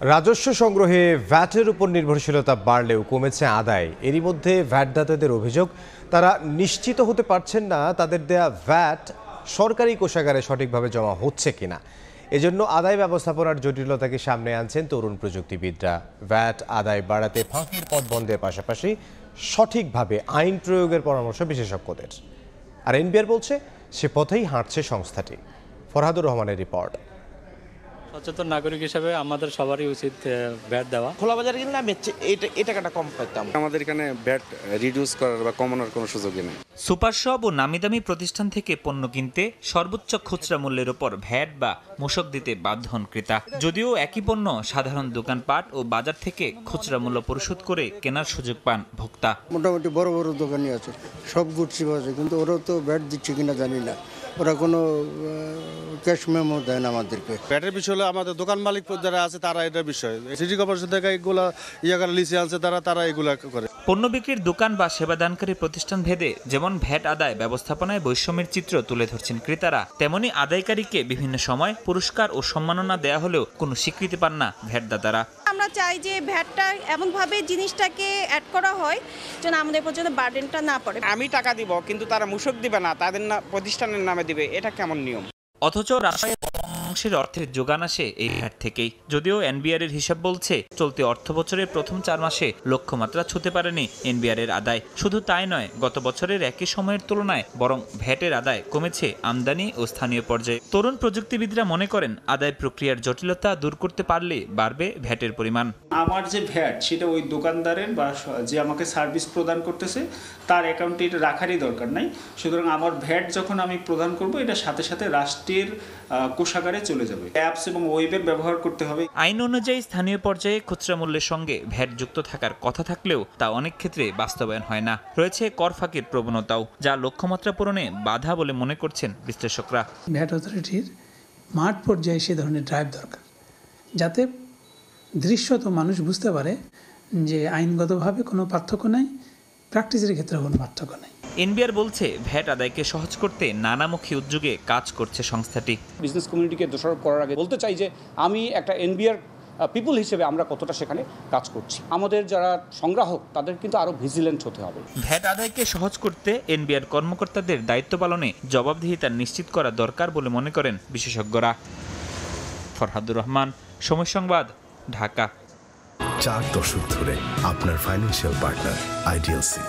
রাজস্ব সংগ্রহে ভ্যাটের উপর নির্ভরশীলতা বাড়লেও কমেছে আদায়। এরই মধ্যে ভ্যাটদাতাদের অভিযোগ, তারা নিশ্চিত হতে পারছেন না তাদের দেয়া ভ্যাট সরকারি কোষাগারে সঠিকভাবে জমা হচ্ছে কিনা। এজন্য আদায় ব্যবস্থাপনার জটিলতাকে সামনে আনছেন তরুণ প্রযুক্তিবিদরা। ভ্যাট আদায় বাড়াতে ফাঁকির পথ বন্ধের পাশাপাশি সঠিকভাবে আইন প্রয়োগের পরামর্শ বিশেষজ্ঞদের। আর এনবিআর বলছে সে পথেই হাঁটছে সংস্থাটি। ফরহাদুর রহমানের রিপোর্ট। সচেতন নাগরিক হিসেবে আমাদের সবারই উচিত ভ্যাট দেওয়া। খোলা বাজারে কিনলে আমি এই টাকাটা কম পাইতাম। আমাদের এখানে ভ্যাট রিডিউস করার বা কমানোর কোনো সুযোগই নেই। সুপার শপ ও নামিদামি প্রতিষ্ঠান থেকে পণ্য কিনতে সর্বোচ্চ খুচরা মূল্যের উপর ভ্যাট বা মূসক দিতে বাধ্য হন ক্রেতা। যদিও একই পণ্য সাধারণ দোকানপাট ও বাজার থেকে খুচরা মূল্য পরিশোধ করে কেনার সুযোগ পান ভোক্তা। মোটামুটি বড় বড় দোকানই আছে, সব গুডসই আছে, কিন্তু ওরাও তো ভ্যাট দিচ্ছে কিনা জানি না। ওরা কোনো ক্যাশ মেমো দেয় না আমাদেরকে। ভ্যাটের বিষয় হলো আমাদের দোকান মালিক যারা আছে তারা এটার বিষয়, সিটি কর্পোরেশন থেকে এগুলো লিসে আনছে তারা এগুলা করে। পণ্য বিক্রির দোকান বা সেবাদানকারী প্রতিষ্ঠান ভেদে যেমন ভ্যাট আদায় ব্যবস্থাপনায় বৈষম্যের চিত্র তুলে ধরছেন ক্রেতারা, তেমনি আদায়কারীকে বিভিন্ন সময় পুরস্কার ও সম্মাননা দেয়া হলেও কোনো স্বীকৃতি পান না ভ্যাটদাতারা। আমরা চাই যে ভ্যাটটা এমনভাবে জিনিসটাকে অ্যাড করা হয় যেন আমাদের পর্যন্ত বার্ডেনটা না পড়ে। আমি টাকা দিব কিন্তু তারা মূসক দিবে না, তাদের প্রতিষ্ঠানের নামে দিবে, এটা কেমন নিয়ম? অথচ রাষ্ট্রের অংশের অর্থের যোগান আসে এই ভ্যাট থেকেই। যদিও এনবিআর এর হিসাব বলছে চলতি অর্থ বছরের প্রথম 4 মাসে লক্ষ্যমাত্রা ছুঁতে পারেনি এনবিআর এর আদায়। শুধু তাই নয়, গত বছরের একই সময়ের তুলনায় বরং ভ্যাটের আদায় কমেছে আমদানি ও স্থানীয় পর্যায়ে। তরুণ প্রযুক্তিবিদরা মনে করেন আদায় প্রক্রিয়ার জটিলতা দূর করতে পারলে বাড়বে ভ্যাটের পরিমাণ। আমার যে ভ্যাট সেটা ওই দোকানদারের বা যে আমাকে সার্ভিস প্রদান করতেছে তার অ্যাকাউন্টে এটা রাখারই দরকার নাই। সুতরাং আমার ভ্যাট যখন আমি প্রদান করব এটা সাথে সাথে রাষ্ট্রের কোষাগারে চলে যাবে। অ্যাপস এবং ওয়েবের ব্যবহার করতে হবে। আইন অনুযায়ী স্থানীয় পর্যায়ে খুচরা মূল্যের সঙ্গে ভ্যাট যুক্ত থাকার কথা থাকলেও তা অনেক ক্ষেত্রে বাস্তবায়ন হয় না। রয়েছে কর ফাঁকির প্রবণতাও, যা লক্ষ্যমাত্রা পূরণে বাধা বলে মনে করছেন বিশ্লেষকরা। ভ্যাট অথরিটির মাঠ পর্যায়ে সে ধরনের ড্রাইভ দরকার, যাতে দৃশ্যত মানুষ বুঝতে পারে যে আইনগতভাবে কোনো পার্থক্য নাই, প্র্যাকটিসের ক্ষেত্রে কোনো পার্থক্য নেই। এনবিআর বলছে ভ্যাট আদায়কে সহজ করতে নানামুখী উদ্যোগে কাজ করছে সংস্থাটি। বিজনেস কমিউনিটিকে দোষারোপ করার আগে বলতে চাই যে আমি একটা এনবিআর পিপল হিসেবে আমরা কতটা সেখানে কাজ করছি। আমাদের যারা সংগ্রাহক তাদের কিন্তু আরো ভিজিলেন্ট হতে হবে। ভ্যাট আদায়কে সহজ করতে এনবিআর কর্মকর্তাদের দায়িত্ব পালনে জবাবদিহিতা নিশ্চিত করা দরকার বলে মনে করেন বিশেষজ্ঞরা। ফরহাদুর রহমান, সময় সংবাদ, ঢাকা। 4 দশক ধরে আপনার ফাইন্যান্সিয়াল পার্টনার আইডিএলসি।